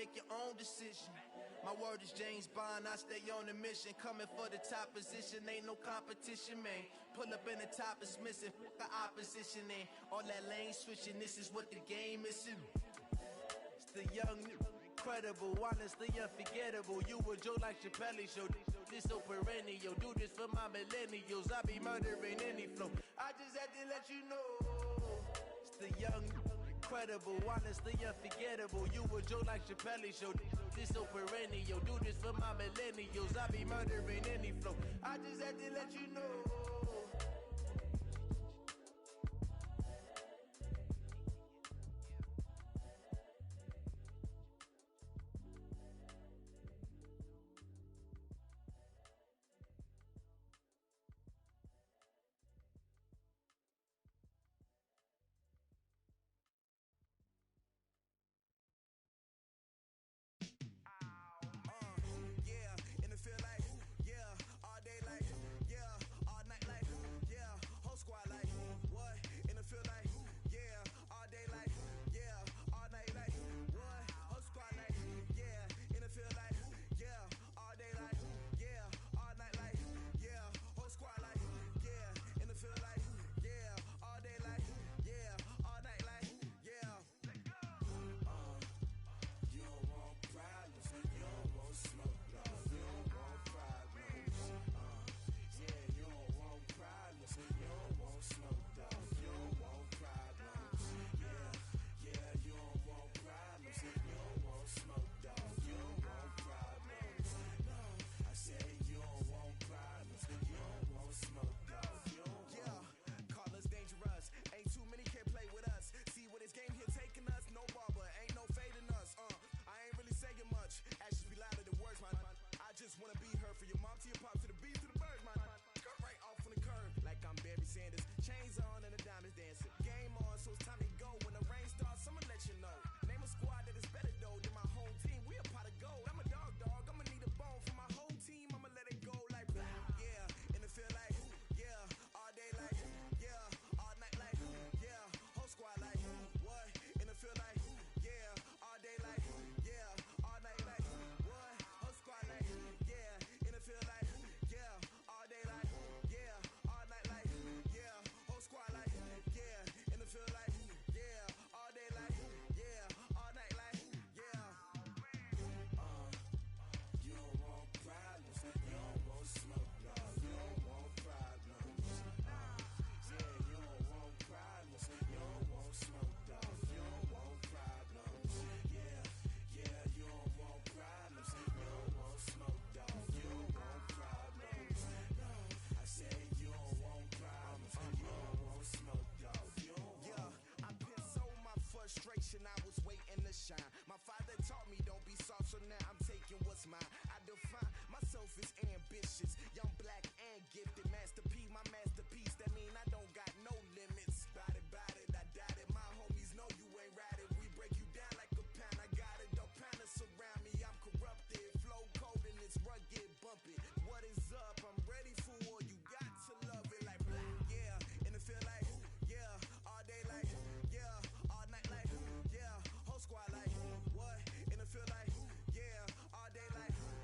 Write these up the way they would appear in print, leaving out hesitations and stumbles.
make your own decision. My word is James Bond, I stay on a mission. Coming for the top position, ain't no competition, man. Pull up in the top is missing, fuck the opposition, and all that lane switching, this is what the game is. It's the young, incredible, honestly unforgettable. You a Joe like Chappelle show, this so perennial. Do this for my millennials, I be murdering any flow. I just had to let you know. It's the young, incredible, honestly unforgettable. You a Joe like Chappelle show, this so perennial. Do this for my millennials, I be murdering any flow. I just had to let you know. I was waiting to shine. My father taught me don't be soft, so now I'm taking what's mine. I define myself as ambitious, young, black, and gifted. Master P, my masterpiece. That mean I don't got no limits. Bout it, I doubt it. My homies know you ain't ratted. We break you down like a pound. I got it, don't pound us around me. I'm corrupted, flow cold and it's rugged, bumpy. What is up? I'm ready for war. You got to love it like black, yeah. And it feel like, yeah, all day like, yeah, all night like, yeah, whole squad like, what? And it feel like, yeah, all day like.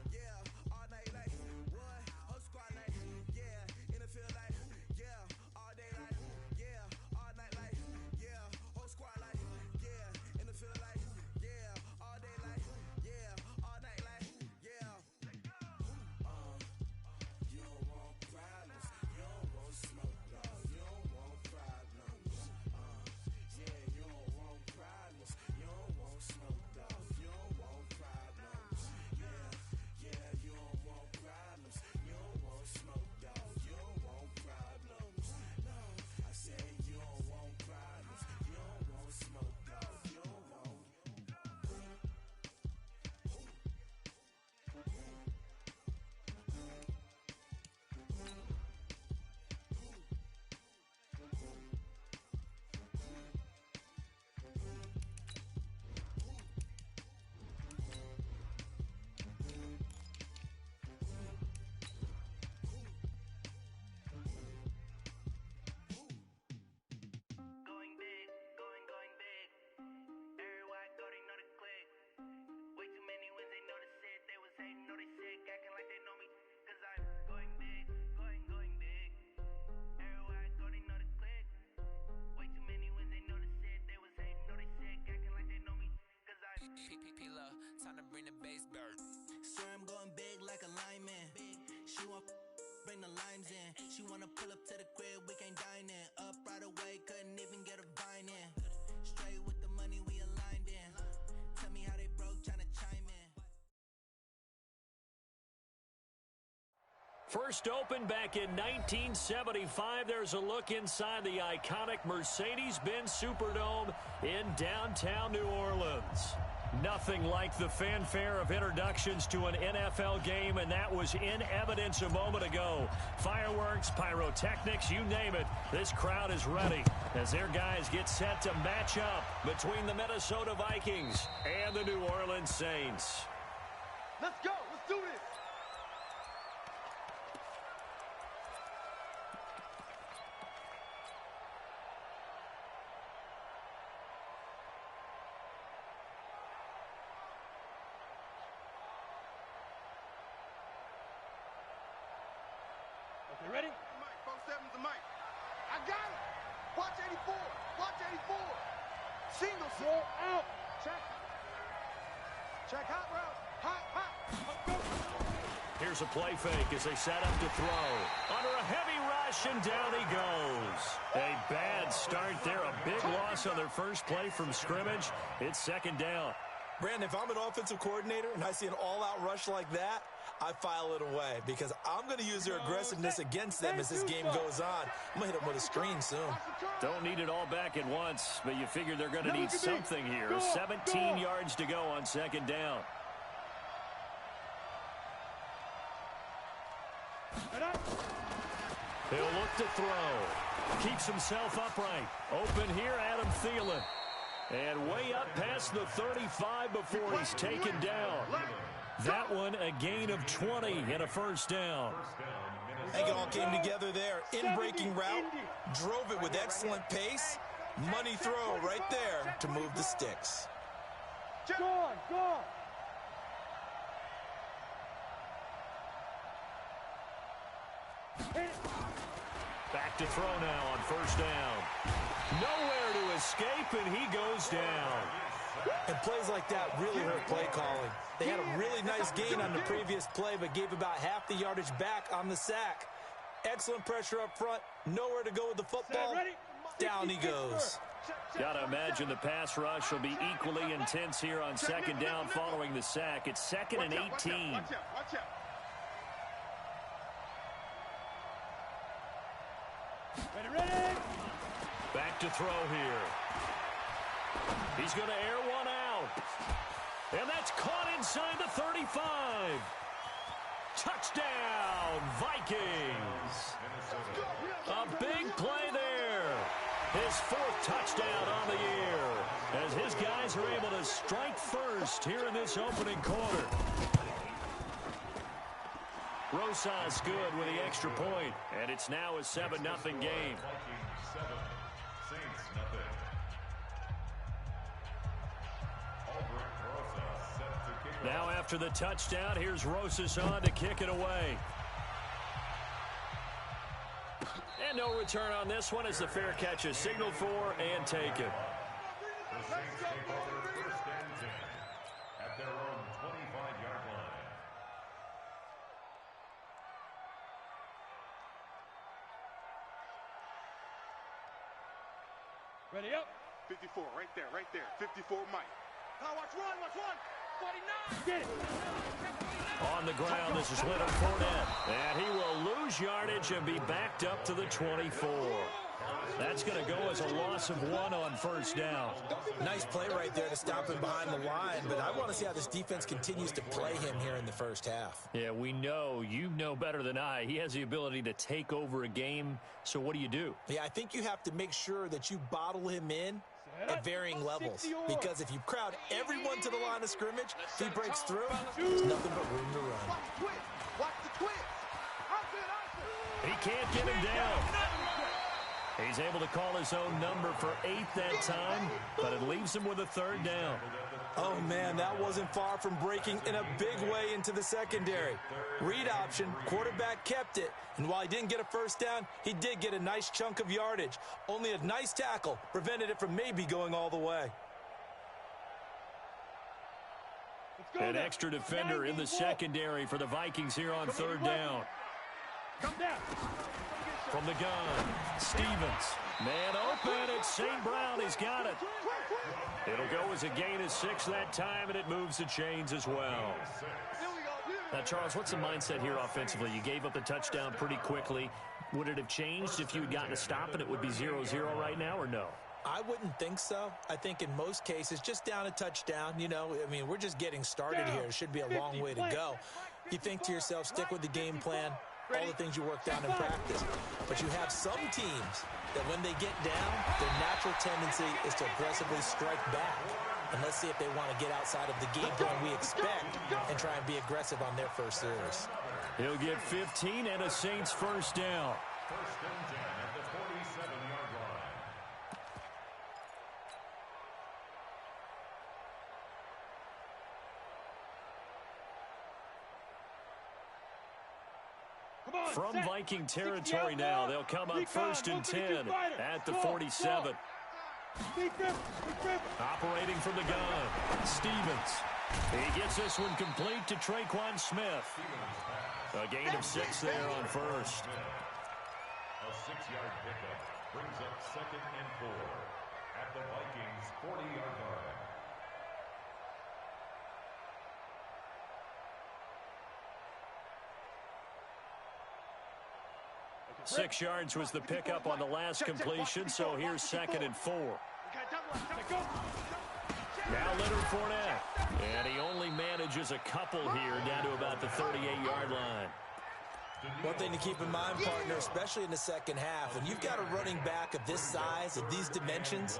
Time to bring the bass back. Swear I'm going big like a lineman. She want bring the limes in. She wanna pull up to the crib, we can't dine in. Up right away, couldn't even get a vine in. Straight with the money we aligned in. Tell me how they broke, tryna chime in. First opened back in 1975. There's a look inside the iconic Mercedes-Benz Superdome in downtown New Orleans. Nothing like the fanfare of introductions to an NFL game, and that was in evidence a moment ago. Fireworks, pyrotechnics, you name it. This crowd is ready as their guys get set to match up between the Minnesota Vikings and the New Orleans Saints. Let's go. Let's do this. Okay, ready? Mike, 4-7's the mic. I got it. Watch 84. Watch 84. Single. Roll out. Check. Check hot route. Hot, hot. Let's go. Here's a play fake as they set up to throw. Under a heavy rush, and down he goes. A bad start there. A big loss on their first play from scrimmage. It's second down. Brandon, if I'm an offensive coordinator and I see an all-out rush like that, I file it away because I'm going to use their aggressiveness against them as this game goes on. I'm going to hit them with a screen soon. Don't need it all back at once, but you figure they're going to need something here. 17 yards to go on second down. He'll look to throw. Keeps himself upright. Open here, Adam Thielen. And way up past the 35 before he's taken down. That one a gain of 20 and a first down. I think it all came together there. In-breaking route, drove it with excellent pace. Money throw right there to move the sticks. Go on, go on. Back to throw now on first down. Nowhere to escape, and he goes down. And plays like that really hurt play calling. They had a really nice gain on the previous play, but gave about half the yardage back on the sack. Excellent pressure up front. Nowhere to go with the football. Down he goes. Gotta imagine the pass rush will be equally intense here on second down following the sack. It's second and 18. Watch out. Ready. Back to throw here. He's going to air one out. And that's caught inside the 35. Touchdown, Vikings. A big play there. His fourth touchdown on the year as his guys are able to strike first here in this opening quarter. Rosas good with the extra point, and it's now a 7-0 game. Now after the touchdown, here's Rosas on to kick it away. And no return on this one as the fair catch is signaled for and taken. The Saints take over first and 10 at their own 25-yard line. Ready up. 54, right there. 54, Mike. Now watch one. 49. Get it. On the ground, this is Leonard Fournette. And he will lose yardage and be backed up to the 24. That's going to go as a loss of 1 on first down. Nice play right there to stop him behind the line, but I want to see how this defense continues to play him here in the first half. Yeah, we know. You know better than I. He has the ability to take over a game, so what do? Yeah, I think you have to make sure that you bottle him in at varying levels, because if you crowd everyone to the line of scrimmage, if he breaks through, there's nothing but room to run. Watch the twist. He can't get him down. He's able to call his own number for 8 that time, but it leaves him with a third down. Oh, man, that wasn't far from breaking in a big way into the secondary. Read option, quarterback kept it, and while he didn't get a first down, he did get a nice chunk of yardage. Only a nice tackle prevented it from maybe going all the way. An extra defender in the secondary for the Vikings here on third down. Come down. From the gun, Stevens. Man open, it's St. Brown. He's got it. It'll go as a gain of 6 that time, and it moves the chains as well. Now, Charles, what's the mindset here offensively? You gave up the touchdown pretty quickly. Would it have changed if you had gotten a stop and it would be 0-0 right now, or no? I wouldn't think so. I think in most cases, just down a touchdown, you know, I mean, we're just getting started here. It should be a long way to go. You think to yourself, stick with the game plan, all the things you worked on in practice. But you have some teams that when they get down, their natural tendency is to aggressively strike back. And let's see if they want to get outside of the game plan we expect and try and be aggressive on their first series. He'll get 15 and a Saints first down. First and 10 at the 47-yard line. From Viking territory now, they'll come up first and 10 at the 47. Operating from the gun, Stevens. He gets this one complete to Traquan Smith. A gain of 6 there on first. A 6-yard pickup brings up second and 4 at the Vikings' 40-yard line. Six yards was the pickup on the last completion, so here's second and 4. Now Leonard Fournette, and he only manages a couple here down to about the 38-yard line. One thing to keep in mind, partner, especially in the second half, when you've got a running back of this size, of these dimensions,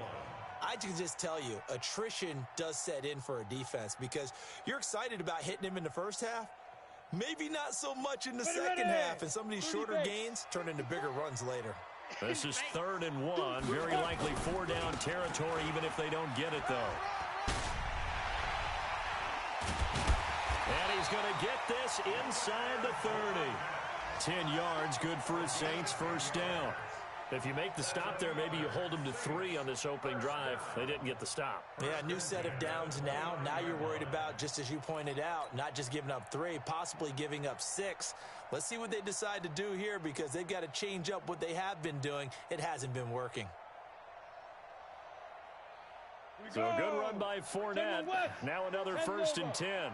I can just tell you, attrition does set in for a defense because you're excited about hitting him in the first half. Maybe not so much in the second half, and some of these shorter gains turn into bigger runs later. This is 3rd and 1, very likely 4-down territory, even if they don't get it, though. And he's going to get this inside the 30. 10 yards, good for his Saints, first down. If you make the stop there, maybe you hold them to 3 on this opening drive. They didn't get the stop. Yeah, new set of downs now. Now you're worried about, just as you pointed out, not just giving up 3, possibly giving up 6. Let's see what they decide to do here because they've got to change up what they have been doing. It hasn't been working. So a good run by Fournette. Now another 1st and 10.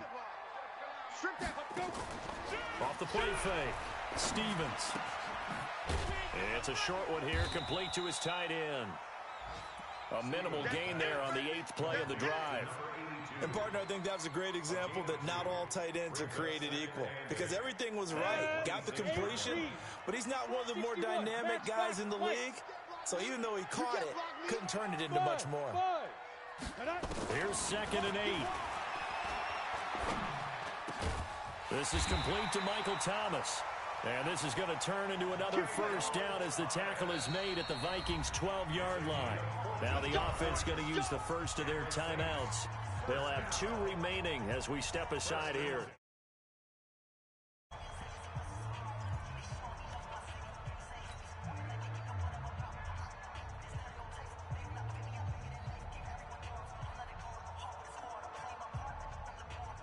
Off the play fake. Stevens. It's a short one here, complete to his tight end. A minimal gain there on the 8th play of the drive. And, partner, I think that was a great example that not all tight ends are created equal because everything was right. Got the completion, but he's not one of the more dynamic guys in the league. So even though he caught it, couldn't turn it into much more. Here's 2nd and 8. This is complete to Michael Thomas. And this is going to turn into another first down as the tackle is made at the Vikings' 12-yard line. Now the offense going to use the first of their timeouts. They'll have 2 remaining as we step aside here.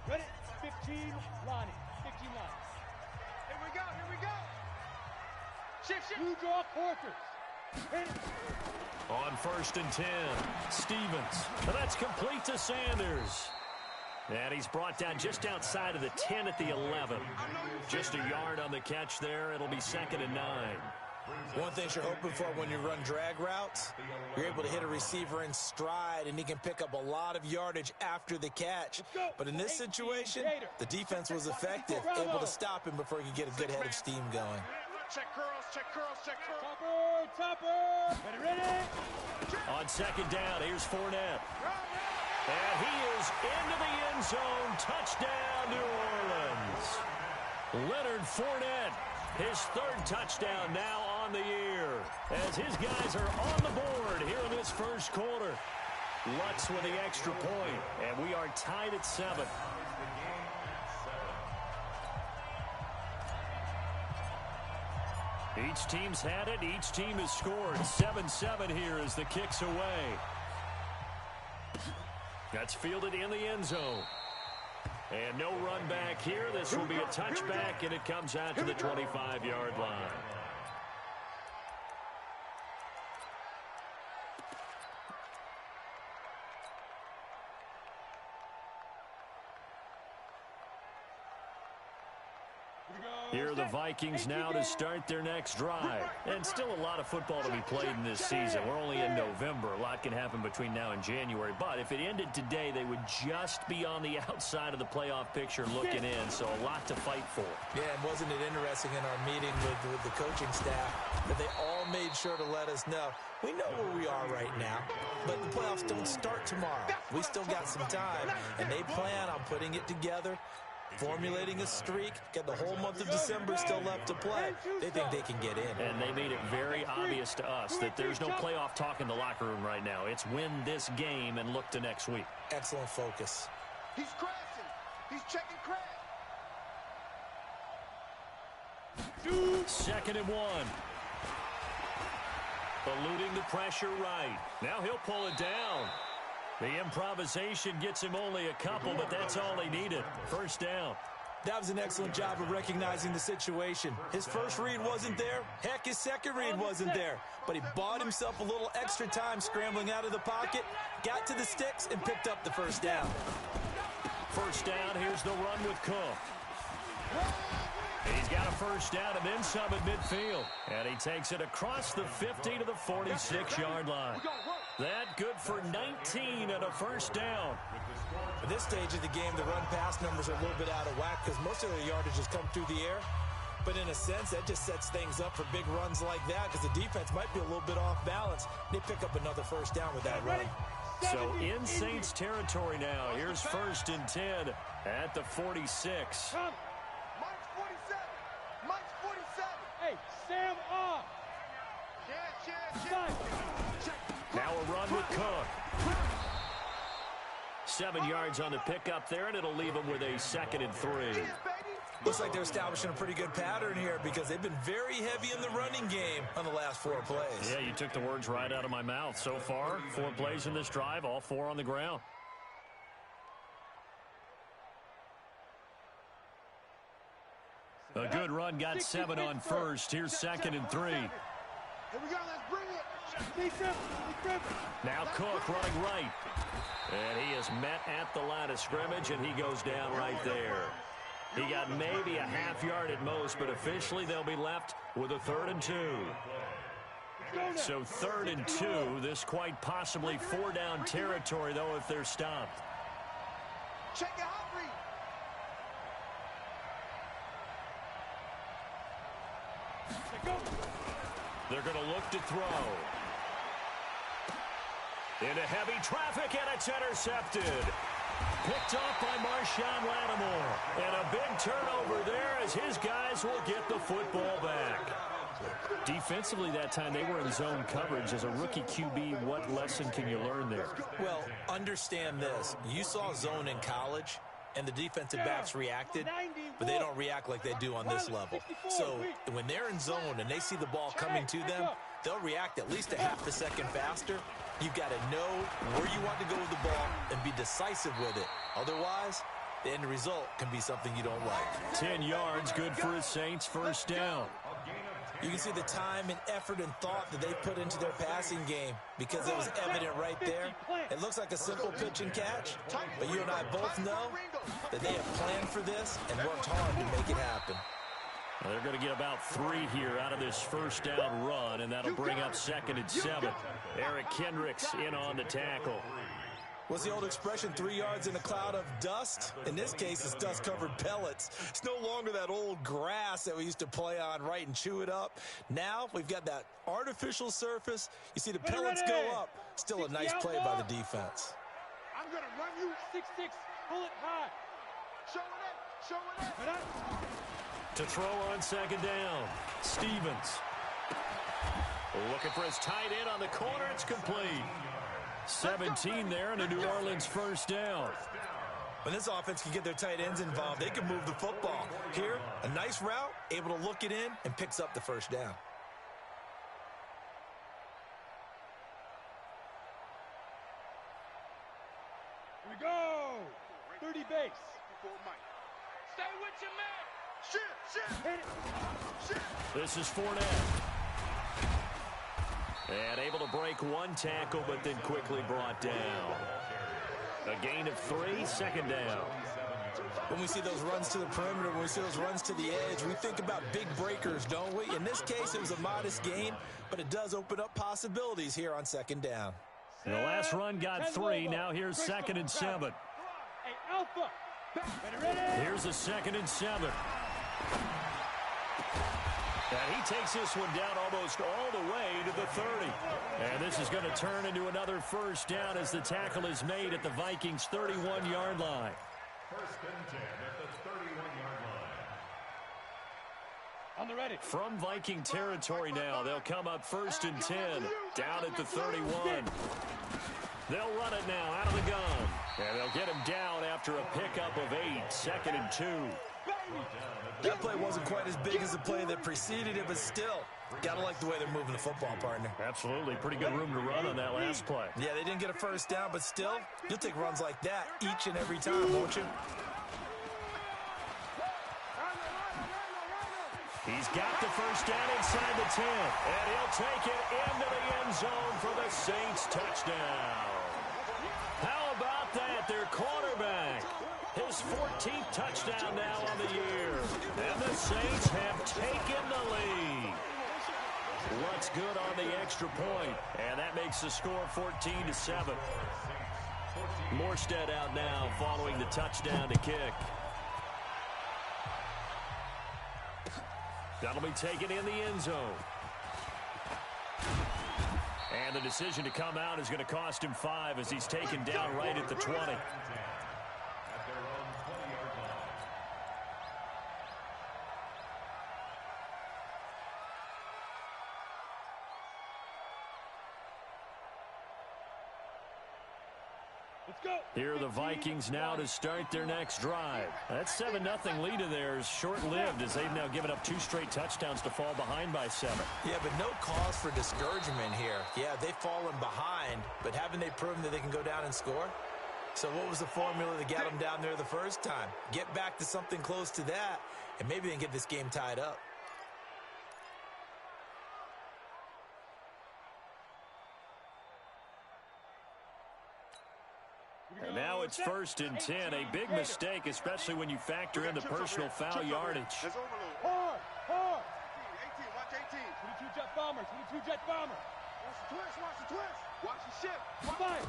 Ready? 15 lining. 15 lining. Here we go. Shift. You draw quarters. On 1st and 10, Stevens. And that's complete to Sanders. And he's brought down just outside of the 10 at the 11. Just a yard on the catch there. It'll be 2nd and 9. One thing you're hoping for when you run drag routes, you're able to hit a receiver in stride, and he can pick up a lot of yardage after the catch. But in this situation, the defense was effective, able to stop him before he could get a good head of steam going. Check curls. Topper. Ready. On 2nd down, here's Fournette. And he is into the end zone. Touchdown, New Orleans. Leonard Fournette, his 3rd touchdown now on the year. As his guys are on the board here in this first quarter. Lutz with the extra point, and we are tied at 7. Each team's had it. Each team has scored. 7-7 here as the kick's away. That's fielded in the end zone. And no run back here. This will be a touchback, and it comes out to the 25-yard line. Here are the Vikings now to start their next drive. And still a lot of football to be played in this season. We're only in November. A lot can happen between now and January. But if it ended today, they would just be on the outside of the playoff picture looking in. So a lot to fight for. Yeah, and wasn't it interesting in our meeting with the coaching staff that they all made sure to let us know, we know where we are right now, but the playoffs don't start tomorrow. We still got some time, and they plan on putting it together, formulating a streak, got the whole month of December still left to play. They think they can get in. And they made it very obvious to us that there's no playoff talk in the locker room right now. It's win this game and look to next week. Excellent focus. He's crashing. He's checking crash. 2nd and 1. Eluding the pressure right. Now he'll pull it down. The improvisation gets him only a couple, but that's all he needed. First down. That was an excellent job of recognizing the situation. His first read wasn't there. Heck, his second read wasn't there. But he bought himself a little extra time scrambling out of the pocket, got to the sticks, and picked up the first down. First down, here's the run with Cook. He's got a first down and then some at midfield. And he takes it across the 50 to the 46-yard line. That good for 19 and a first down. At this stage of the game, the run-pass numbers are a little bit out of whack because most of their yardage has come through the air. But in a sense, that just sets things up for big runs like that because the defense might be a little bit off balance. They pick up another first down with that run. So in Saints territory now. Here's 1st and 10 at the 46. Mike's 47. Mike's 47. Hey, Sam off. Now a run with Cook. 7 yards on the pickup there, and it'll leave him with a 2nd and 3. Looks like they're establishing a pretty good pattern here because they've been very heavy in the running game on the last 4 plays. Yeah, you took the words right out of my mouth. So far, 4 plays in this drive, all 4 on the ground. A good run, got 7 on first. Here's 2nd and 3. Here we go, let's bring it. Now Cook running right. And he is met at the line of scrimmage, and he goes down right there. He got maybe a half yard at most, but officially they'll be left with a 3rd and 2. So 3rd and 2, this quite possibly 4-down territory, though, if they're stopped. Check your hot read. They're going to look to throw. Into heavy traffic, and it's intercepted. Picked off by Marshawn Lattimore. And a big turnover there as his guys will get the football back. Defensively that time, they were in zone coverage. As a rookie QB, what lesson can you learn there? Well, understand this. You saw zone in college, and the defensive backs reacted, but they don't react like they do on this level. So when they're in zone and they see the ball coming to them, they'll react at least a half a second faster. You've got to know where you want to go with the ball and be decisive with it. Otherwise, the end result can be something you don't like. 10 yards, good for a Saints first down. You can see the time and effort and thought that they put into their passing game because it was evident right there. It looks like a simple pitch and catch, but you and I both know that they have planned for this and worked hard to make it happen. Well, they're going to get about 3 here out of this first down run, and that'll bring up 2nd and 7. Eric Kendricks in on the tackle. What's the old expression, 3 yards in a cloud of dust? In this case, it's dust-covered pellets. It's no longer that old grass that we used to play on, right, and chew it up. Now we've got that artificial surface. You see the pellets go up. Still a nice play by the defense. I'm going to run you 6-6. Pull it high. Show it up. To throw on 2nd down, Stevens. Looking for his tight end on the corner. It's complete. 17 there and a New Orleans first down. When this offense can get their tight ends involved, they can move the football. Here, a nice route, able to look it in, and picks up the first down. Here we go. 30 base. for Mike. Stay with your man. Shit. Hit it. Shit. This is Fournette. And able to break one tackle, but then quickly brought down. A gain of 3, second down. When we see those runs to the perimeter, when we see those runs to the edge, we think about big breakers, don't we? In this case, it was a modest gain, but it does open up possibilities here on second down. The last run got 3. Now here's 2nd and 7. Hey, Alpha. Here's a 2nd and 7. And he takes this one down almost all the way to the 30. And this is going to turn into another first down as the tackle is made at the Vikings' 31-yard line. 1st and 10 at the 31-yard line. On the ready. From Viking territory now, they'll come up 1st and 10 down at the 31. They'll run it now out of the gun. And they'll get him down after a pickup of 8, 2nd and 2. That play wasn't quite as big as the play that preceded it, but still, gotta like the way they're moving the football, partner. Absolutely. Pretty good room to run on that last play. Yeah, they didn't get a first down, but still, you'll take runs like that each and every time, won't you? He's got the first down inside the 10, and he'll take it into the end zone for the Saints touchdown. How about that? Their quarterback. His 14th touchdown now on the year. And the Saints have taken the lead. What's good on the extra point? And that makes the score 14-7. Morstead out now following the touchdown to kick. That'll be taken in the end zone. And the decision to come out is going to cost him 5 as he's taken down right at the 20. Here are the Vikings now to start their next drive. That 7-0 lead of theirs short-lived as they've now given up 2 straight touchdowns to fall behind by 7. Yeah, but no cause for discouragement here. Yeah, they've fallen behind, but haven't they proven that they can go down and score? So what was the formula that got them down there the first time? Get back to something close to that, and maybe they can get this game tied up. And now it's 1st and 10. A big mistake, especially when you factor in the personal foul yardage. Hard. 18, watch 18. 22 jet bomber, 22 jet bomber. Watch the twist. Watch the ship. Fire.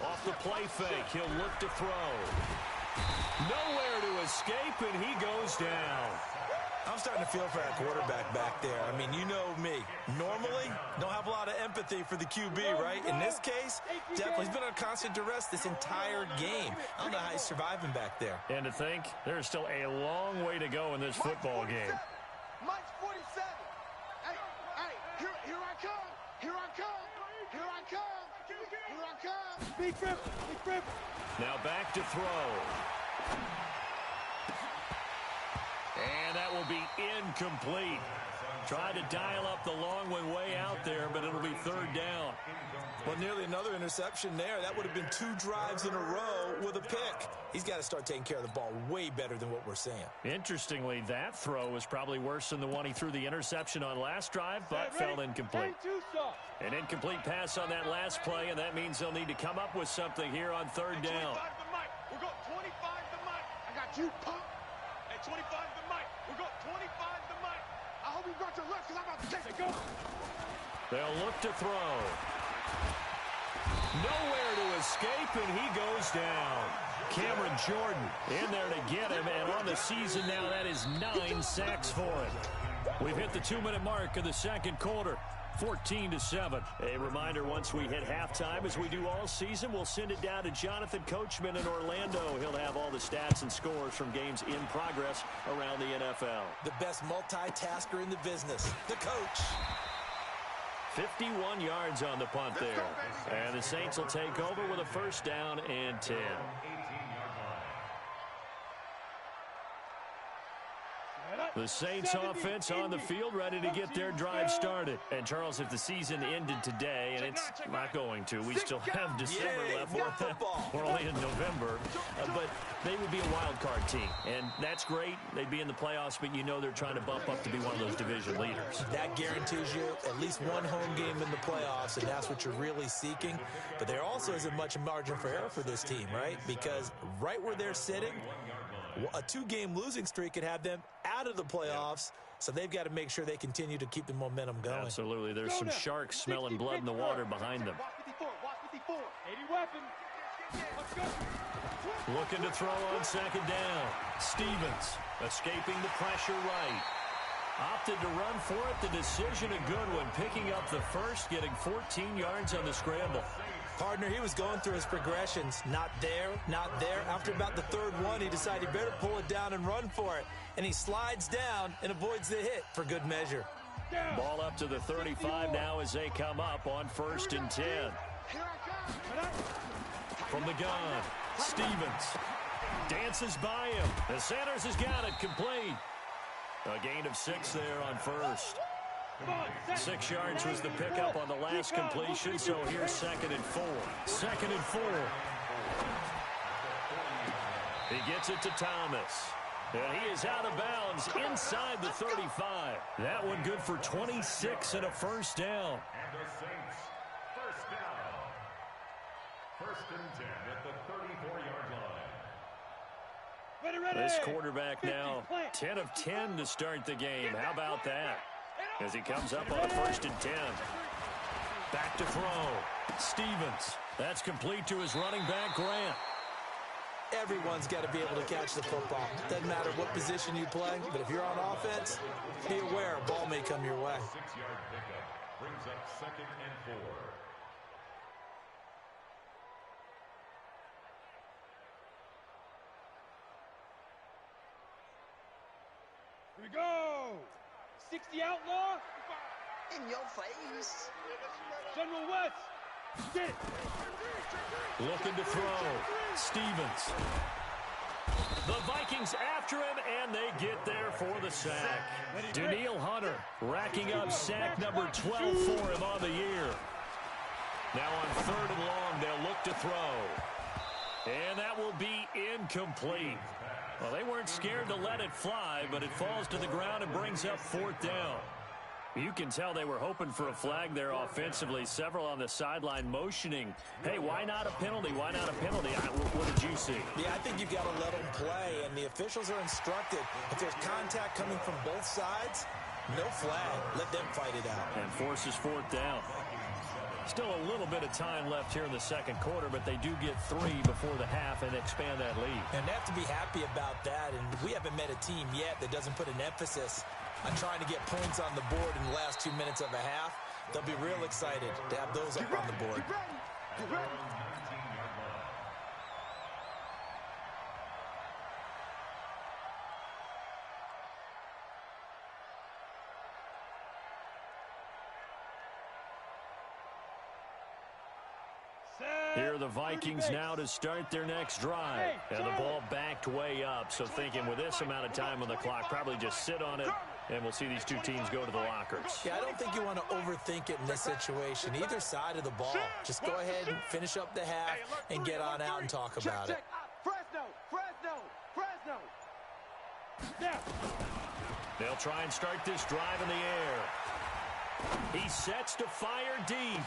Off the play fake, he'll look to throw. Nowhere to escape, and he goes down. I'm starting to feel for that quarterback back there. I mean, you know me. Normally, don't have a lot of empathy for the QB, right? In this case, definitely he's been on constant duress this entire game. I don't know how he's surviving back there. And to think, there's still a long way to go in this football game. Mike's 47. Hey, here I come. Here I come. Big rip. Now back to throw. And that will be incomplete. Tried to dial up the long one way out there, but it'll be 3rd down. Well, nearly another interception there. That would have been 2 drives in a row with a pick. He's got to start taking care of the ball way better than what we're seeing. Interestingly, that throw was probably worse than the one he threw the interception on last drive, but fell incomplete. An incomplete pass on that last play, and that means they'll need to come up with something here on 3rd down. We'll go 25 to Mike. I got you, punk. At 25 to Mike. We'll go 25 to Mike. I hope you got your left because I'm about to take it. Go. They'll look to throw. Nowhere to escape, and he goes down. Cameron Jordan in there to get him, and on the season now, that is 9 sacks for him. We've hit the 2-minute mark of the second quarter. 14-7. A reminder, once we hit halftime, as we do all season, we'll send it down to Jonathan Coachman in Orlando. He'll have all the stats and scores from games in progress around the NFL. The best multitasker in the business, the coach. 51 yards on the punt there. And the Saints will take over with a 1st down and 10. The Saints offense on the field, ready to get their drive started. And, Charles, if the season ended today, and it's not going to, we still have December left. We're only in November. But they would be a wild card team. And that's great. They'd be in the playoffs, but you know they're trying to bump up to be one of those division leaders. That guarantees you at least one home game in the playoffs, and that's what you're really seeking. But there also isn't much margin for error for this team, right? Because right where they're sitting, a 2-game losing streak could have them out of the playoffs, so they've got to make sure they continue to keep the momentum going. Absolutely. There's some sharks smelling blood in the water behind them. Looking to throw on second down. Stevens escaping the pressure right. Opted to run for it. The decision a good one. Picking up the first, getting 14 yards on the scramble. Partner, he was going through his progressions. Not there, not there. After about the third one, he decided he better pull it down and run for it. And he slides down and avoids the hit for good measure. Ball up to the 35 now as they come up on 1st and 10. From the gun, Stevens dances by him. And Sanders has got it complete. A gain of 6 there on first. 6 yards was the pickup on the last completion, so here's 2nd and 4. 2nd and 4. He gets it to Thomas. And he is out of bounds inside the 35. That one good for 26 and a first down. And the Saints, first down. 1st and 10 at the 34-yard line. This quarterback now 10 of 10 to start the game. How about that? As he comes up on a 1st and 10. Back to throw. Stevens. That's complete to his running back, Grant. Everyone's got to be able to catch the football. Doesn't matter what position you play, but if you're on offense, be aware a ball may come your way. 6-yard pickup brings up 2nd and 4. Here we go. 60 outlaw. In your face. General West. Get it. Looking to throw. Stevens. The Vikings after him, and they get there for the sack. Daniil Hunter racking up sack number 12 for him on the year. Now on 3rd and long, they'll look to throw. And that will be incomplete. Well, they weren't scared to let it fly, but it falls to the ground and brings up 4th down. You can tell they were hoping for a flag there offensively. Several on the sideline motioning, hey, why not a penalty? Why not a penalty? What did you see? Yeah, I think you've got to let them play, and the officials are instructed. If there's contact coming from both sides, no flag. Let them fight it out. And forces 4th down. Still a little bit of time left here in the 2nd quarter, but they do get 3 before the half and expand that lead. And they have to be happy about that, and we haven't met a team yet that doesn't put an emphasis on trying to get points on the board in the last 2 minutes of a half. They'll be real excited to have those up on the board. Get ready. Here are the Vikings now to start their next drive. And the ball backed way up. So thinking with this amount of time on the clock, probably just sit on it, and we'll see these two teams go to the lockers. Yeah, I don't think you want to overthink it in this situation. Either side of the ball. Just go ahead and finish up the half and get on out and talk about it. Fresno. Now. They'll try and start this drive in the air. He sets to fire deep.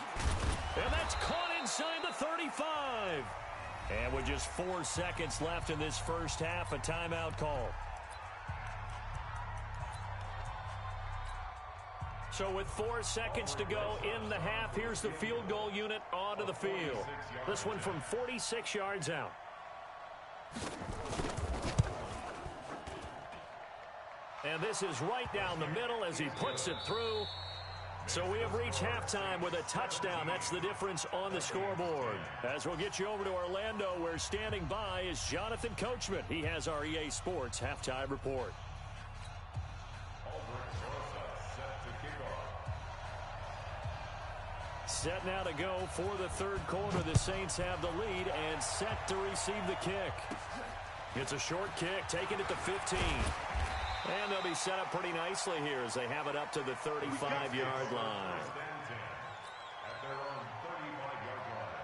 And that's caught inside the 35. And with just 4 seconds left in this first half, a timeout call. So with 4 seconds to go in the half, here's the field goal unit onto the field. This one from 46 yards out. And this is right down the middle as he puts it through. So we have reached halftime with a touchdown. That's the difference on the scoreboard. As we'll get you over to Orlando, where standing by is Jonathan Coachman. He has our EA Sports halftime report. Set now to go for the 3rd quarter. The Saints have the lead and set to receive the kick. It's a short kick, taking it to 15. And they'll be set up pretty nicely here as they have it up to the 35-yard line. At their own 35-yard line.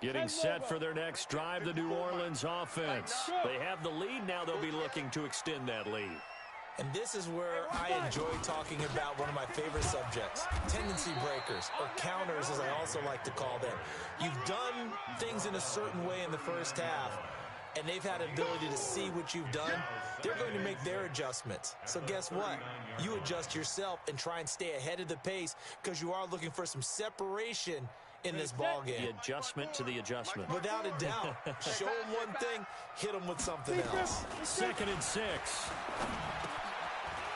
Getting set for their next drive, the New Orleans offense. They have the lead now. They'll be looking to extend that lead. And this is where I enjoy talking about one of my favorite subjects, tendency breakers, or counters as I also like to call them. You've done things in a certain way in the first half, and they've had an ability to see what you've done. They're going to make their adjustments. So guess what? You adjust yourself and try and stay ahead of the pace because you are looking for some separation in this ball game. The adjustment to the adjustment. Without a doubt. Show them one thing, hit them with something else. 2nd and 6.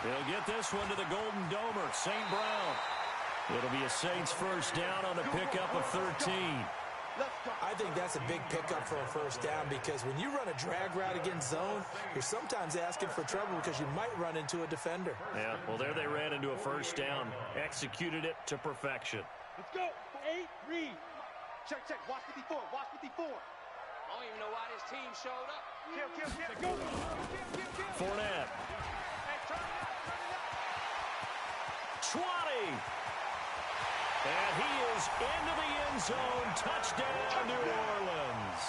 They'll get this one to the Golden Domer, St. Brown. It'll be a Saints first down on a pickup of 13. I think that's a big pickup for a first down because when you run a drag route against zone, you're sometimes asking for trouble because you might run into a defender. Yeah, well, there they ran into a first down. Executed it to perfection. Let's go. 8, read. Check, check. Watch 54. Watch 54. I don't even know why this team showed up. Kill. Go. Fournette. Hey, turn it up. 20. And he is into the end zone. Touchdown, New Orleans.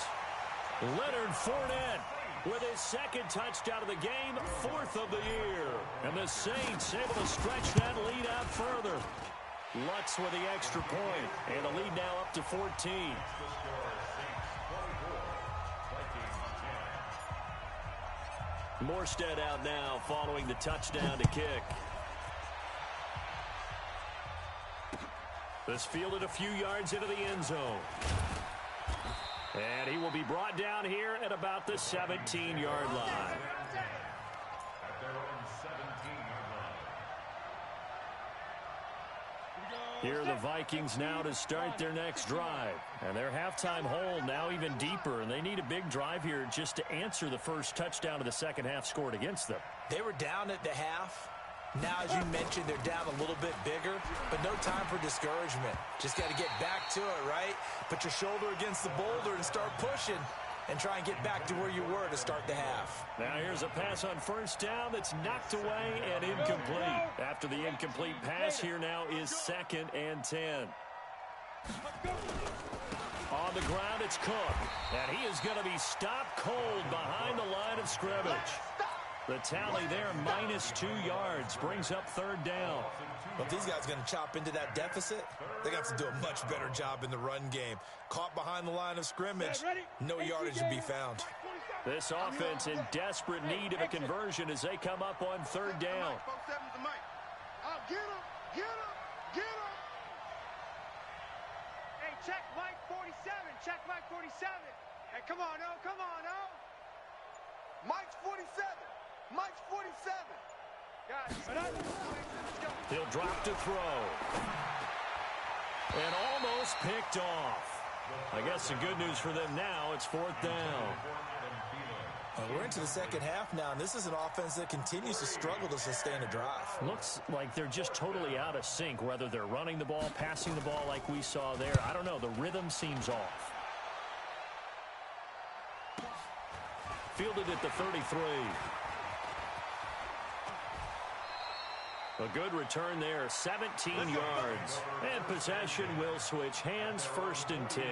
Leonard Fournette with his 2nd touchdown of the game, 4th of the year. And the Saints able to stretch that lead out further. Lutz with the extra point, and the lead now up to 14. Morstead out now following the touchdown to kick. This fielded a few yards into the end zone. And he will be brought down here at about the 17-yard line. At their own 17-yard line. Here are the Vikings now to start their next drive. And their halftime hole now even deeper, and they need a big drive here just to answer the first touchdown of the second half scored against them. They were down at the half. Now, as you mentioned, they're down a little bit bigger, but no time for discouragement. Just got to get back to it, right? Put your shoulder against the boulder and start pushing and try and get back to where you were to start the half. Now here's a pass on first down that's knocked away and incomplete. After the incomplete pass, here now is 2nd and 10. On the ground, it's Cook. And he is going to be stopped cold behind the line of scrimmage. The tally there, -2 yards, brings up 3rd down. But these guys are going to chop into that deficit. They're going to have to do a much better job in the run game. Caught behind the line of scrimmage, no yardage to be found. This offense in desperate need of a conversion as they come up on 3rd down. Get him. Hey, check Mike 47. Check Mike 47. Hey, come on, oh. Mike's 47. Mike's 47. Guys, He'll drop to throw. And almost picked off. I guess the good news for them now, it's 4th down. We're into the second half now, and this is an offense that continues to struggle to sustain a drive. Looks like they're just totally out of sync, whether they're running the ball, passing the ball like we saw there. I don't know. The rhythm seems off. Fielded at the 33. A good return there, 17 yards. And possession will switch hands, 1st and 10.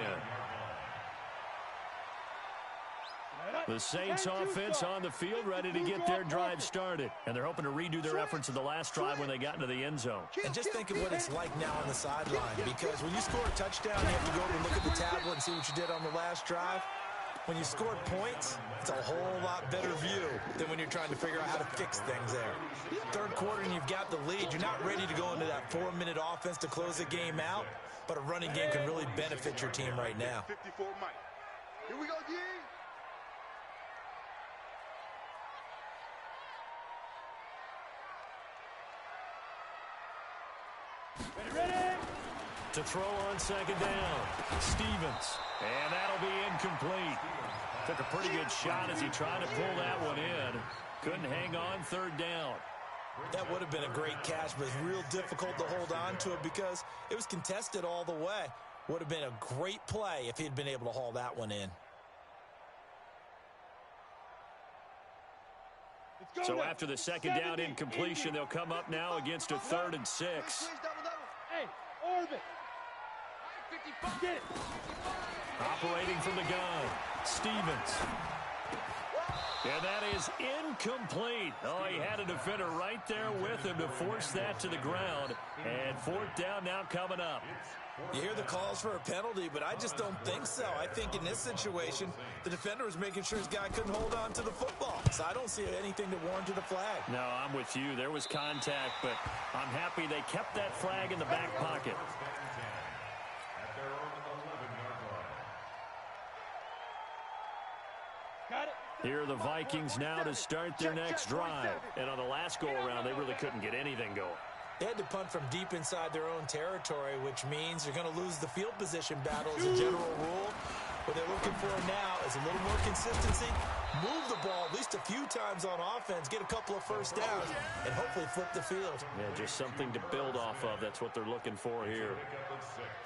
The Saints offense on the field ready to get their drive started. And they're hoping to redo their efforts in the last drive when they got into the end zone. And just think of what it's like now on the sideline, because when you score a touchdown, you have to go over and look at the tablet and see what you did on the last drive. When you scored points, it's a whole lot better view than when you're trying to figure out how to fix things there. 3rd quarter and you've got the lead. You're not ready to go into that 4-minute offense to close the game out, but a running game can really benefit your team right now. 54 Mike. Here we go, G. Ready? To throw on 2nd down, Stevens. And that'll be incomplete. Took a pretty good shot as he tried to pull that one in. Couldn't hang on 3rd down. That would have been a great catch, but it's real difficult to hold on to it because it was contested all the way. Would have been a great play if he had been able to haul that one in. So after the second down incompletion, they'll come up now against a 3rd and 6. Hey, orbit. Get it. Operating from the gun, Stevens. And that is incomplete. Oh, he had a defender right there with him to force that to the ground. And 4th down now coming up. You hear the calls for a penalty, but I just don't think so. I think in this situation, the defender was making sure his guy couldn't hold on to the football. So I don't see anything to warrant a flag. No, I'm with you. There was contact, but I'm happy they kept that flag in the back pocket. Got it. Here are the Vikings now to start their next drive. And on the last go-around, they really couldn't get anything going. They had to punt from deep inside their own territory, which means you're going to lose the field position battle as a general rule. What they're looking for now is a little more consistency, move the ball at least a few times on offense, get a couple of first downs, and hopefully flip the field. Yeah, just something to build off of. That's what they're looking for here.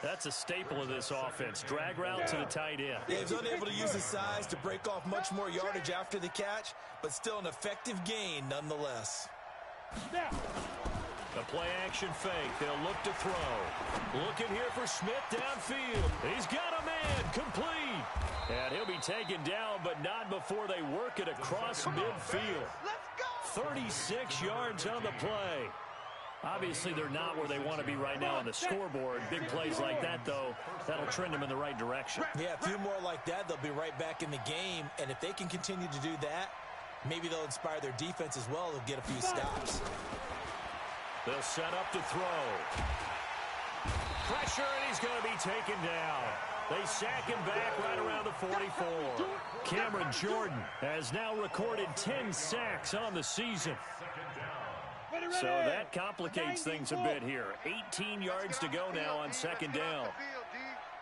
That's a staple of this offense. Drag route to the tight end. Yeah, he was unable to use his size to break off much more yardage after the catch, but still an effective gain nonetheless. Now. A play-action fake. They'll look to throw. Looking here for Smith downfield. He's got a man. Complete. And he'll be taken down, but not before they work it across midfield. 36 yards on the play. Obviously, they're not where they want to be right now on the scoreboard. Big plays like that, though, that'll trend them in the right direction. Yeah, a few more like that, they'll be right back in the game. And if they can continue to do that, maybe they'll inspire their defense as well. They'll get a few stops. They'll set up to throw. Pressure, and he's going to be taken down. They sack him back right around the 44. Cameron Jordan has now recorded 10 sacks on the season. So that complicates things a bit here. 18 yards to go now on 2nd down.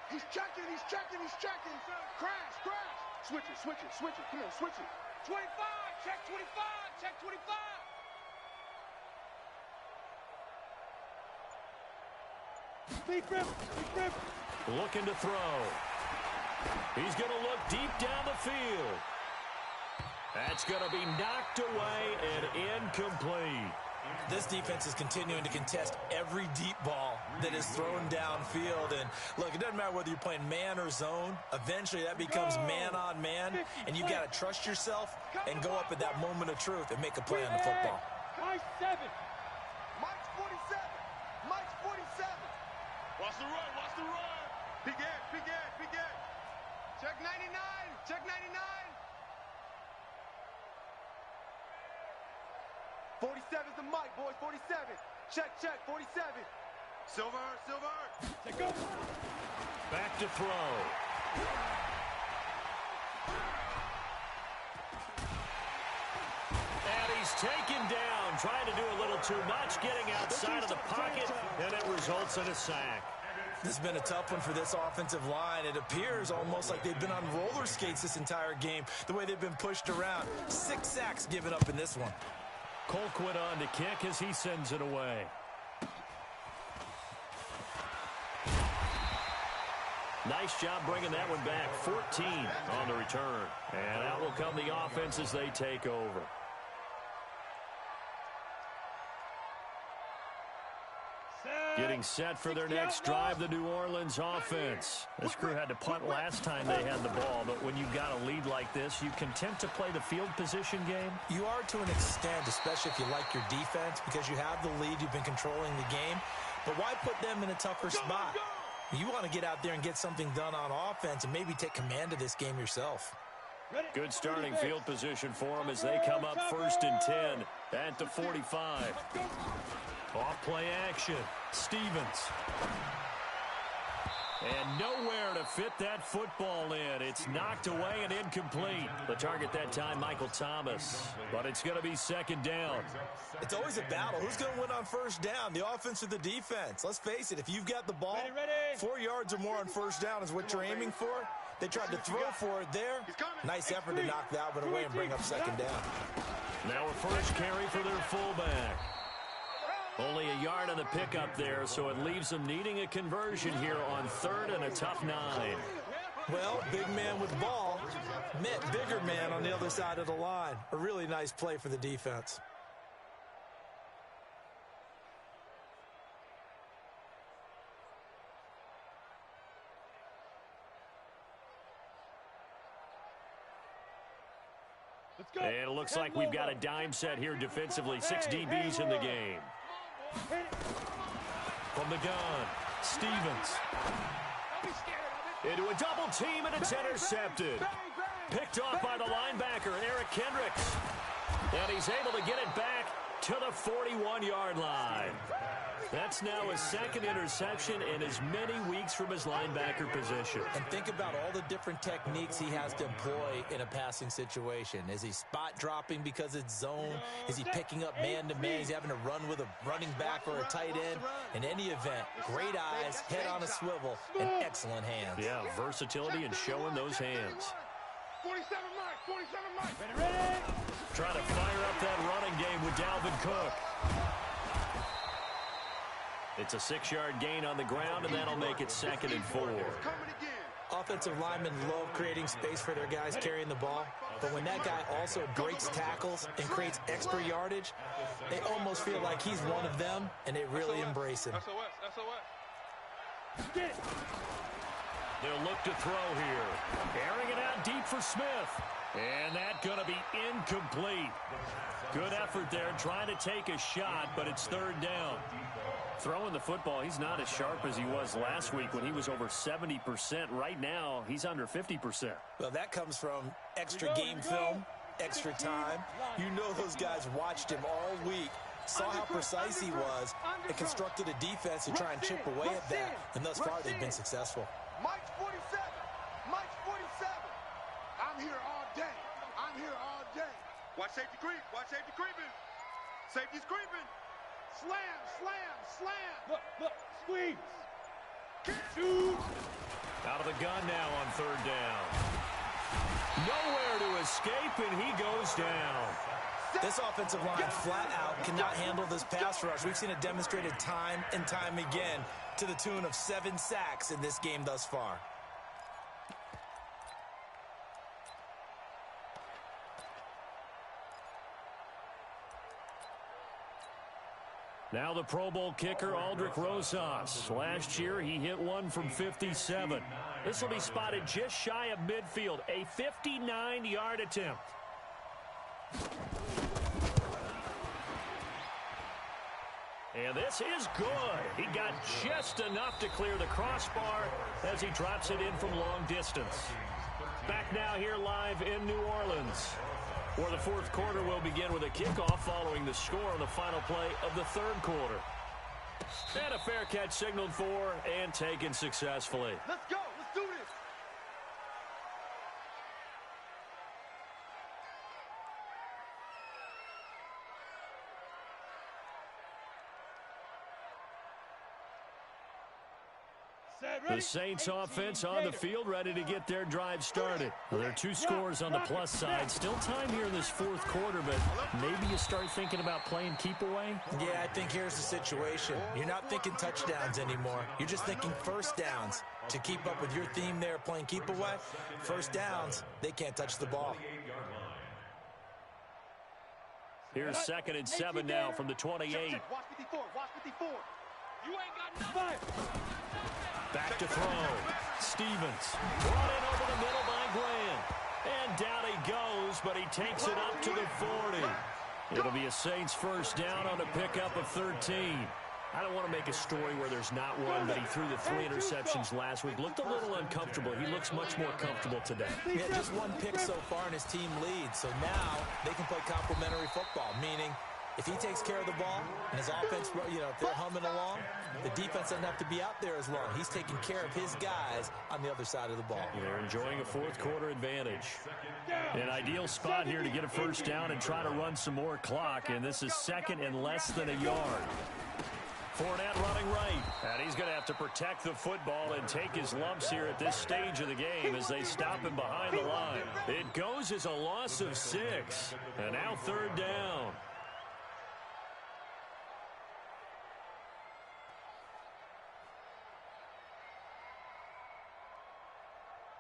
He's checking. Crash. Switch it. Come on, switch it. 25, check 25. Speed grip. Looking to throw. He's going to look deep down the field. That's going to be knocked away and incomplete. This defense is continuing to contest every deep ball that is thrown downfield. And look, it doesn't matter whether you're playing man or zone. Eventually that becomes man on man, and you've got to trust yourself and go up at that moment of truth and make a play on the football. Mike's 7. Mike's 47. Mike's 47. Watch the run. Big Ed. Check 99. 47's the Mike, boys. 47. Check, 47. Silver. Take go. Back to throw. And he's taken down, trying to do a little too much, getting outside of the pocket, and it results in a sack. This has been a tough one for this offensive line. It appears almost like they've been on roller skates this entire game, the way they've been pushed around. 6 sacks given up in this one. Colquitt on to kick as he sends it away. Nice job bringing that one back. 14 on the return. And out will come the offense as they take over. Getting set for their next drive, the New Orleans offense. This crew had to punt last time they had the ball, but when you've got a lead like this, you content to play the field position game? You are to an extent, especially if you like your defense, because you have the lead, you've been controlling the game. But why put them in a tougher spot? You want to get out there and get something done on offense and maybe take command of this game yourself. Good starting field position for them as they come up 1st and 10 at the 45. Off play action. Stevens. And nowhere to fit that football in. It's knocked away and incomplete. The target that time, Michael Thomas. But it's going to be 2nd down. It's always a battle. Who's going to win on 1st down, the offense or the defense? Let's face it, if you've got the ball, 4 yards or more on 1st down is what you're aiming for. They tried to throw for it there. Nice effort to knock that one away and bring up 2nd down. Now a first carry for their fullback. yard on the pickup there, so it leaves them needing a conversion here on 3rd and a tough 9. Well, big man with the ball met bigger man on the other side of the line. A really nice play for the defense. And it looks like we've got a dime set here defensively. 6 DBs in the game. From the gun, Stevens. Into a double team, and it's intercepted. Picked off by the linebacker, Eric Kendricks. And he's able to get it back to the 41-yard line. That's now his 2nd interception in as many weeks from his linebacker position. And think about all the different techniques he has to employ in a passing situation. Is he spot dropping because it's zone? Is he picking up man-to-man? He's having to run with a running back or a tight end. In any event, great eyes, head on a swivel, and excellent hands. Yeah, versatility and showing those hands. 47 Mike. Ready. Trying to fire up that running game with Dalvin Cook. It's a 6-yard gain on the ground, and that'll make it 2nd and 4. Offensive linemen love creating space for their guys carrying the ball, but when that guy also breaks tackles and creates extra yardage, they almost feel like he's one of them, and they really embrace him. They'll look to throw here. Airing it out deep for Smith. And that's going to be incomplete. Good effort there, trying to take a shot, but it's 3rd down. Throwing the football, he's not as sharp as he was last week when he was over 70%. Right now, he's under 50%. Well, that comes from extra game film, extra time. You know those guys watched him all week, saw how precise he was, and constructed a defense to try and chip away at that. And thus far, they've been successful. Mike's 47. I'm here all day. Watch safety creep. Creeping. Safety's creeping. Slam. Look. Squeeze. Shoot. Out of the gun now on 3rd down. Nowhere to escape, and he goes down. This offensive line flat out cannot handle this pass rush. We've seen it demonstrated time and time again to the tune of 7 sacks in this game thus far. Now the Pro Bowl kicker, Aldrick Rosas. Last year, he hit one from 57. This will be spotted just shy of midfield. A 59-yard attempt. And this is good. He got just enough to clear the crossbar as he drops it in from long distance. Back now here live in New Orleans, where the 4th quarter will begin with a kickoff following the score on the final play of the 3rd quarter. And a fair catch signaled for and taken successfully. Let's go. Let's do this. The Saints offense on the field, ready to get their drive started. Well, there are 2 scores on the plus side. Still time here in this 4th quarter, but maybe you start thinking about playing keep away? Yeah, I think here's the situation. You're not thinking touchdowns anymore. You're just thinking first downs. To keep up with your theme there, playing keep away, first downs, they can't touch the ball. Here's 2nd and 7 now from the 28. Watch 54. You ain't got nothing. Back to throw. Stevens brought in over the middle by Grant. And down he goes, but he takes it up to the 40. It'll be a Saints first down on a pickup of 13. I don't want to make a story where there's not one, but he threw the 3 interceptions last week. Looked a little uncomfortable. He looks much more comfortable today. Yeah, just 1 pick so far and his team leads. So now they can play complementary football, meaning if he takes care of the ball and his offense, if they're humming along, the defense doesn't have to be out there as long. He's taking care of his guys on the other side of the ball. They're enjoying a 4th quarter advantage. An ideal spot here to get a first down and try to run some more clock, and this is 2nd and less than a yard. Fournette running right, and he's going to have to protect the football and take his lumps here at this stage of the game as they stop him behind the line. It goes as a loss of 6, and now 3rd down.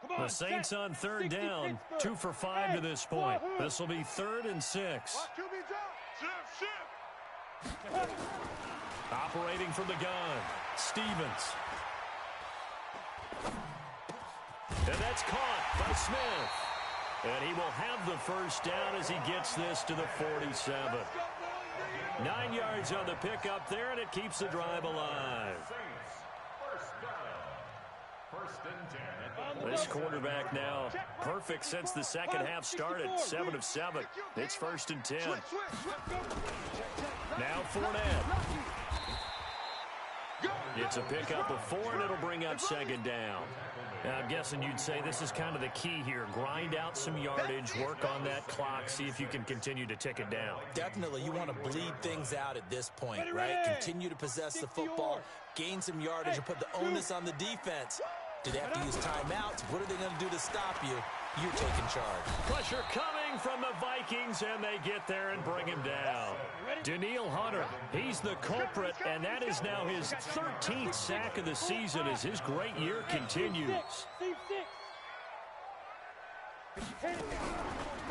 The Saints on third down, 2 for 5 to this point. This will be 3rd and 6. Operating from the gun, Stevens. And that's caught by Smith. And he will have the first down as he gets this to the 47. 9 yards on the pickup there, and it keeps the drive alive. This quarterback now perfect since the second half started. 7 of 7. It's 1st and 10. Now Fournette. It's a pickup of 4, and it'll bring up 2nd down. Now, I'm guessing you'd say this is kind of the key here. Grind out some yardage, work on that clock, see if you can continue to tick it down. Definitely. You want to bleed things out at this point, right? Continue to possess the football, gain some yardage, and put the onus on the defense. Do they have to use timeouts? What are they going to do to stop you? You're taking charge. Pressure coming from the Vikings, and they get there and bring him down. Danielle Hunter, he's the culprit, and that is now his 13th sack of the season as his great year continues.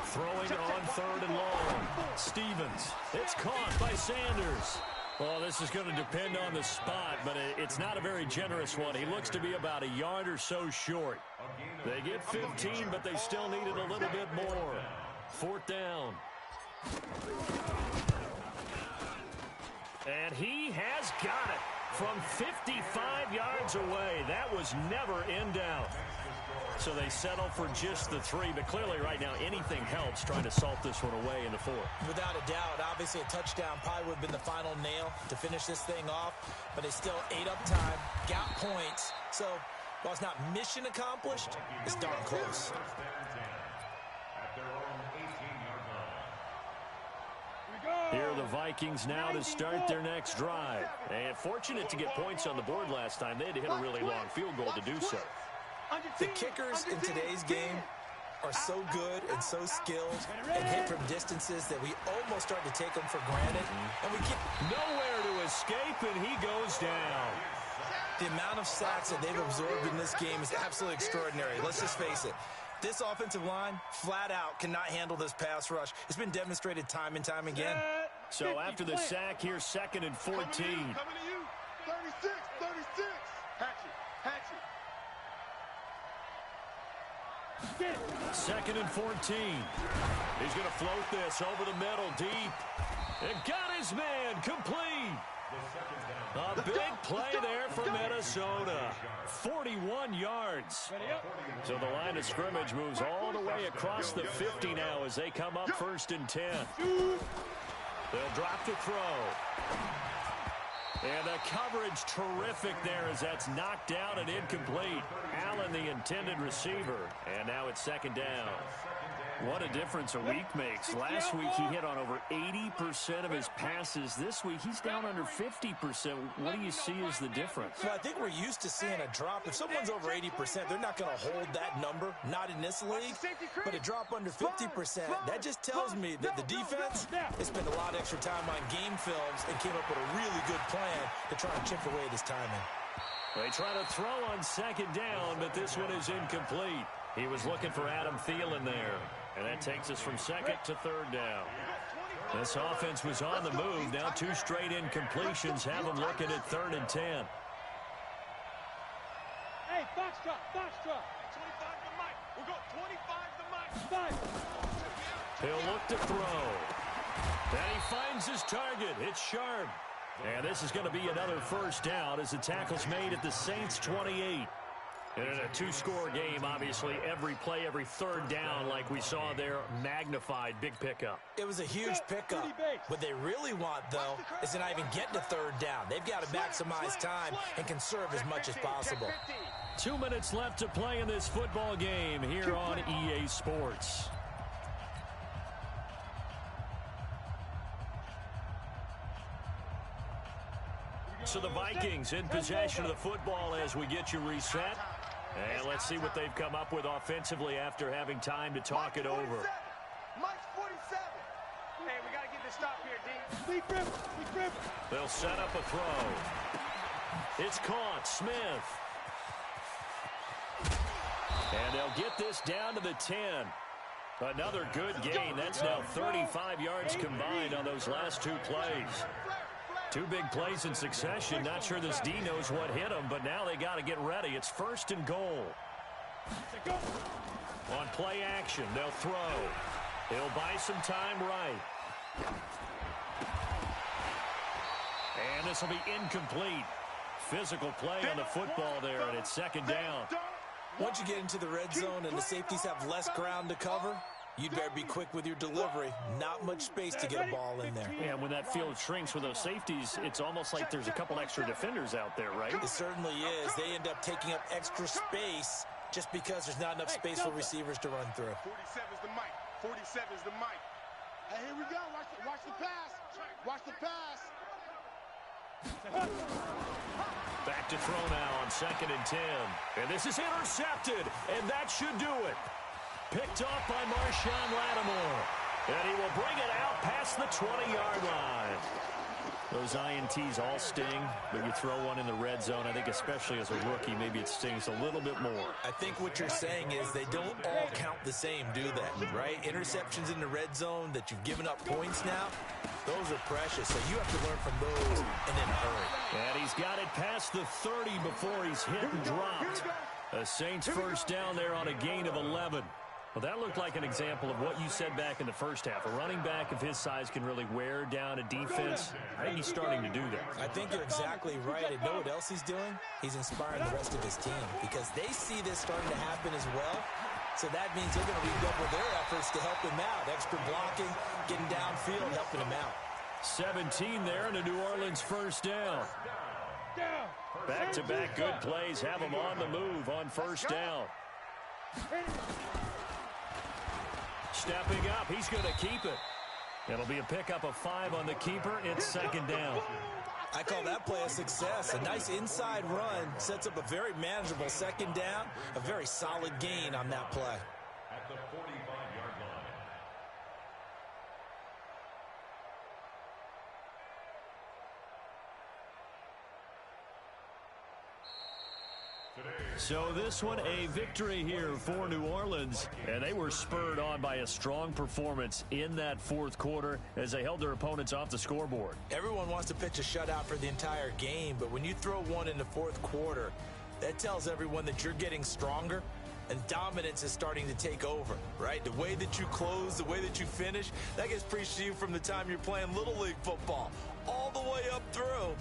Throwing on 3rd and long. Stevens. It's caught by Sanders. Well, this is going to depend on the spot, but it's not a very generous one. He looks to be about a yard or so short. They get 15, but they still need it a little bit more. 4th down. And he has got it from 55 yards away. That was never in doubt. So they settle for just the 3, but clearly right now anything helps trying to salt this one away in the 4th. Without a doubt, obviously a touchdown probably would have been the final nail to finish this thing off, but they still ate up time, got points. So while it's not mission accomplished, it's darn close. Here are the Vikings now to start their next drive. And fortunate to get points on the board last time. They had to hit a really long field goal to do so. The kickers in today's game are so good and so skilled and hit from distances that we almost start to take them for granted. And we get nowhere to escape, and he goes down. The amount of sacks that they've absorbed in this game is absolutely extraordinary. Let's just face it. This offensive line, flat out, cannot handle this pass rush. It's been demonstrated time and time again. So after the sack, here's 2nd and 14. Coming to you. 36, 36. Hatchet. 2nd and 14. He's going to float this over the middle, deep. And got his man complete. A big play there for Minnesota. 41 yards. So the line of scrimmage moves all the way across the 50 now as they come up 1st and 10. They'll drop the throw. And the coverage terrific there as that's knocked down and incomplete. Allen, the intended receiver. And now it's 2nd down. What a difference a week makes. Last week he hit on over 80% of his passes. This week he's down under 50%. What do you see as the difference? Well, I think we're used to seeing a drop. If someone's over 80%, they're not going to hold that number, not in this league. But a drop under 50%, that just tells me that the defense has spent a lot of extra time on game films and came up with a really good plan to try and chip away this timing. They try to throw on 2nd down, but this one is incomplete. He was looking for Adam Thielen there. And that takes us from 2nd to 3rd down. This offense was on the move. Now 2 straight incompletions have them looking at 3rd and 10. Hey, Foxtrot. 25 to Mike. We'll go 25 to Mike. He'll look to throw. And he finds his target. It's Sharp. And this is going to be another 1st down as the tackle's made at the Saints' 28. And in a 2-score game, obviously, every play, every 3rd down, like we saw there, magnified, big pickup. It was a huge pickup. What they really want, though, is to not even get to 3rd down. They've got to maximize time and conserve as much as possible. 2 minutes left to play in this football game here on EA Sports. So the Vikings in possession of the football as we get you reset. And let's see what they've come up with offensively after having time to talk it over. Mike's 47. Hey, we got to get this stop here, D. Deep rip. They'll set up a throw. It's caught. Smith. And And they'll get this down to the 10. Another good gain. That's now 35 yards combined on those last two plays. Two big plays in succession. Not sure this D knows what hit them, but now they got to get ready. It's 1st and goal. On play action, they'll throw. He'll buy some time right. And this will be incomplete. Physical play on the football there, and it's 2nd down. Once you get into the red zone and the safeties have less ground to cover, you'd better be quick with your delivery. Not much space to get a ball in there. Yeah, when that field shrinks with those safeties, it's almost like there's a couple extra defenders out there, right? It certainly is. They end up taking up extra space just because there's not enough space for receivers to run through. 47's the mic. 47's the mic. Hey, here we go. Watch the pass. Watch the pass. Back to throw now on 2nd and 10. And this is intercepted, and that should do it. Picked off by Marshawn Lattimore. And he will bring it out past the 20-yard line. Those INTs all sting, but you throw one in the red zone, I think especially as a rookie, maybe it stings a little bit more. I think what you're saying is they don't all count the same, do they? Right? Interceptions in the red zone that you've given up points now, those are precious, so you have to learn from those and then hurry. And he's got it past the 30 before he's hit and dropped. A Saints first down there on a gain of 11. Well, that looked like an example of what you said back in the first half. A running back of his size can really wear down a defense. I think he's starting to do that. I think you're exactly right. And know what else he's doing? He's inspiring the rest of his team because they see this starting to happen as well. So that means they're going to redouble their efforts to help him out. Extra blocking, getting downfield, helping him out. 17 there and a New Orleans first down. Back-to-back good plays have him on the move on first down. Stepping up, he's going to keep it. It'll be a pickup of 5 on the keeper. It's 2nd down. I call that play a success. A nice inside run sets up a very manageable 2nd down. A very solid gain on that play. At the 45-yard line. So this one a victory here for New Orleans, and they were spurred on by a strong performance in that 4th quarter as they held their opponents off the scoreboard. Everyone wants to pitch a shutout for the entire game, but when you throw one in the 4th quarter, that tells everyone that you're getting stronger and dominance is starting to take over, right? The way that you close, the way that you finish, that gets preached to you from the time you're playing Little League football all the way up through.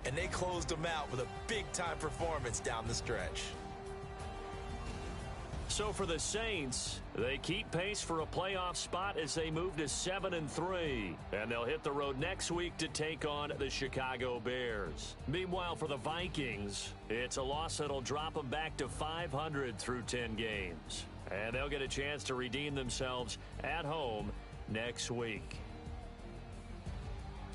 And they closed them out with a big-time performance down the stretch. So for the Saints, they keep pace for a playoff spot as they move to 7-3. And they'll hit the road next week to take on the Chicago Bears. Meanwhile, for the Vikings, it's a loss that'll drop them back to 500 through 10 games. And they'll get a chance to redeem themselves at home next week.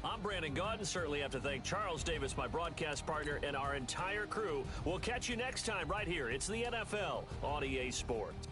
I'm Brandon Gaudin. Certainly have to thank Charles Davis, my broadcast partner, and our entire crew. We'll catch you next time right here. It's the NFL on EA Sports.